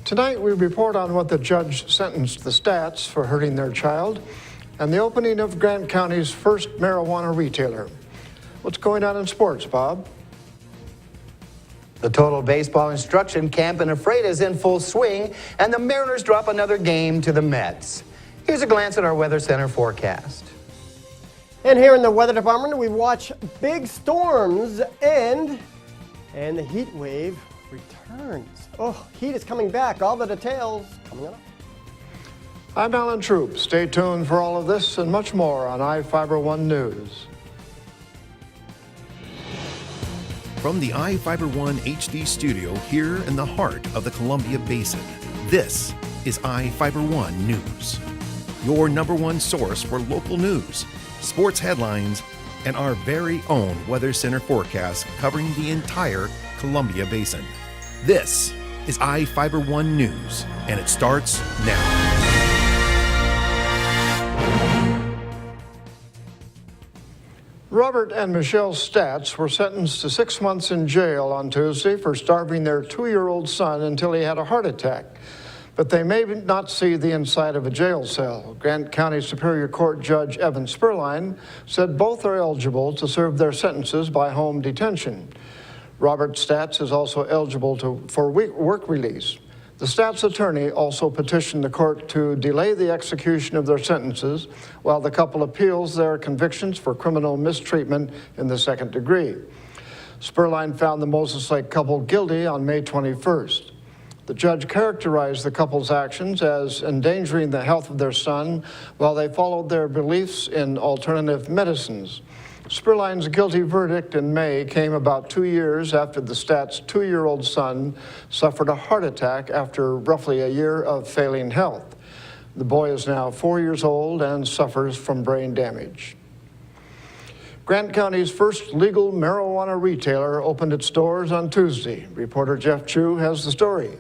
Tonight, we report on what the judge sentenced the Stats for hurting their child and the opening of Grant County's first marijuana retailer. What's going on in sports, Bob? The total baseball instruction camp in Ephrata is in full swing, and the Mariners drop another game to the Mets. Here's a glance at our Weather Center forecast. And here in the Weather Department, we watch big storms end, and the heat wave returns. Oh, heat is coming back. All the details coming up. I'm Alan Troop. Stay tuned for all of this and much more on iFIBER 1 News. From the iFIBER 1 HD studio here in the heart of the Columbia Basin, this is iFIBER 1 News. Your #1 source for local news, sports headlines, and our very own Weather Center forecast covering the entire Columbia Basin. This is iFIBER 1 News, and it starts now. Robert and Michelle Stats were sentenced to 6 months in jail on Tuesday for starving their 2-year-old son until he had a heart attack. But they may not see the inside of a jail cell. Grant County Superior Court Judge Evan Spurline said both are eligible to serve their sentences by home detention. Robert Stats is also eligible for work release. The Stats attorney also petitioned the court to delay the execution of their sentences while the couple appeals their convictions for criminal mistreatment in the 2nd degree. Spurline found the Moses Lake couple guilty on May 21st. The judge characterized the couple's actions as endangering the health of their son while they followed their beliefs in alternative medicines. Spurline's guilty verdict in May came about 2 years after the Stats' 2-year-old son suffered a heart attack after roughly a year of failing health. The boy is now 4 years old and suffers from brain damage. Grant County's first legal marijuana retailer opened its doors on Tuesday. Reporter Jeff Chu has the story.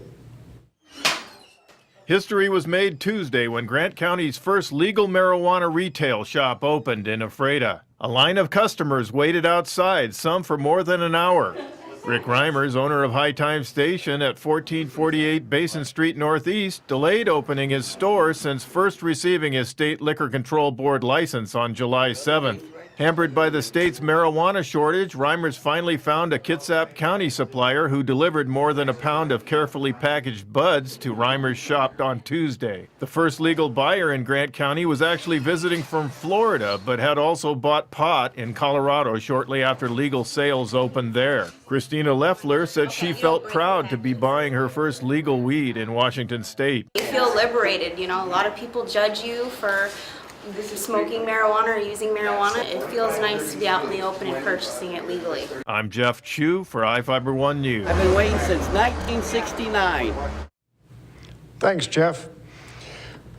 History was made Tuesday when Grant County's first legal marijuana retail shop opened in Ephrata. A line of customers waited outside, some for more than an hour. Rick Reimers, owner of High Time Station at 1448 Basin Street Northeast, delayed opening his store since first receiving his state liquor control board license on July 7th. Hampered by the state's marijuana shortage, Reimers finally found a Kitsap County supplier who delivered more than a pound of carefully packaged buds to Reimers' shop on Tuesday. The first legal buyer in Grant County was actually visiting from Florida, but had also bought pot in Colorado shortly after legal sales opened there. Christina Leffler said she felt proud to be buying her first legal weed in Washington State. You feel liberated, you know, a lot of people judge you for smoking marijuana or using marijuana. It feels nice to be out in the open and purchasing it legally. I'm Jeff Chu for iFIBER 1 News. I've been waiting since 1969. Thanks, Jeff.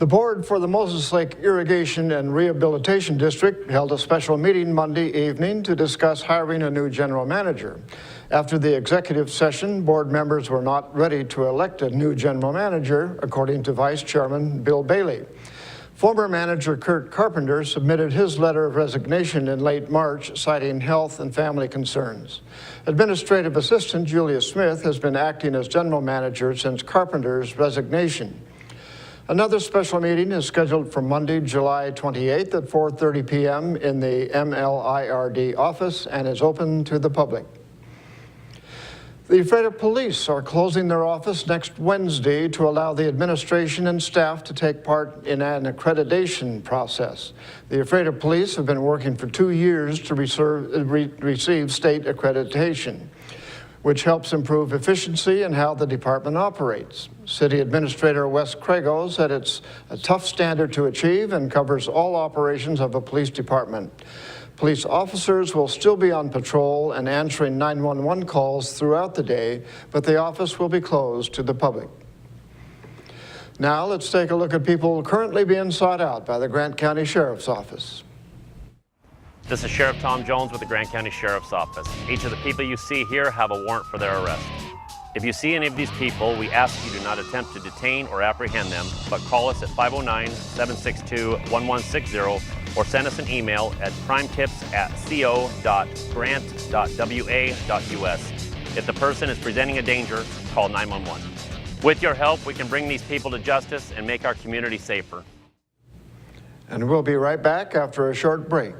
The board for the Moses Lake Irrigation and Rehabilitation District held a special meeting Monday evening to discuss hiring a new general manager. After the executive session, board members were not ready to elect a new general manager, according to Vice Chairman Bill Bailey. Former manager Kurt Carpenter submitted his letter of resignation in late March, citing health and family concerns. Administrative Assistant Julia Smith has been acting as general manager since Carpenter's resignation. Another special meeting is scheduled for Monday, July 28th at 4:30 p.m. in the MLIRD office and is open to the public. The Ephrata Police are closing their office next Wednesday to allow the administration and staff to take part in an accreditation process. The Ephrata Police have been working for 2 years to receive state accreditation, which helps improve efficiency and how the department operates. City Administrator Wes Crago said it's a tough standard to achieve and covers all operations of a police department. Police officers will still be on patrol and answering 911 calls throughout the day, but the office will be closed to the public. Now let's take a look at people currently being sought out by the Grant County Sheriff's Office. This is Sheriff Tom Jones with the Grant County Sheriff's Office. Each of the people you see here have a warrant for their arrest. If you see any of these people, we ask you do not attempt to detain or apprehend them, but call us at 509-762-1160 or send us an email at crimetips@co.grant.wa.us. If the person is presenting a danger, call 911. With your help, we can bring these people to justice and make our community safer. And we'll be right back after a short break.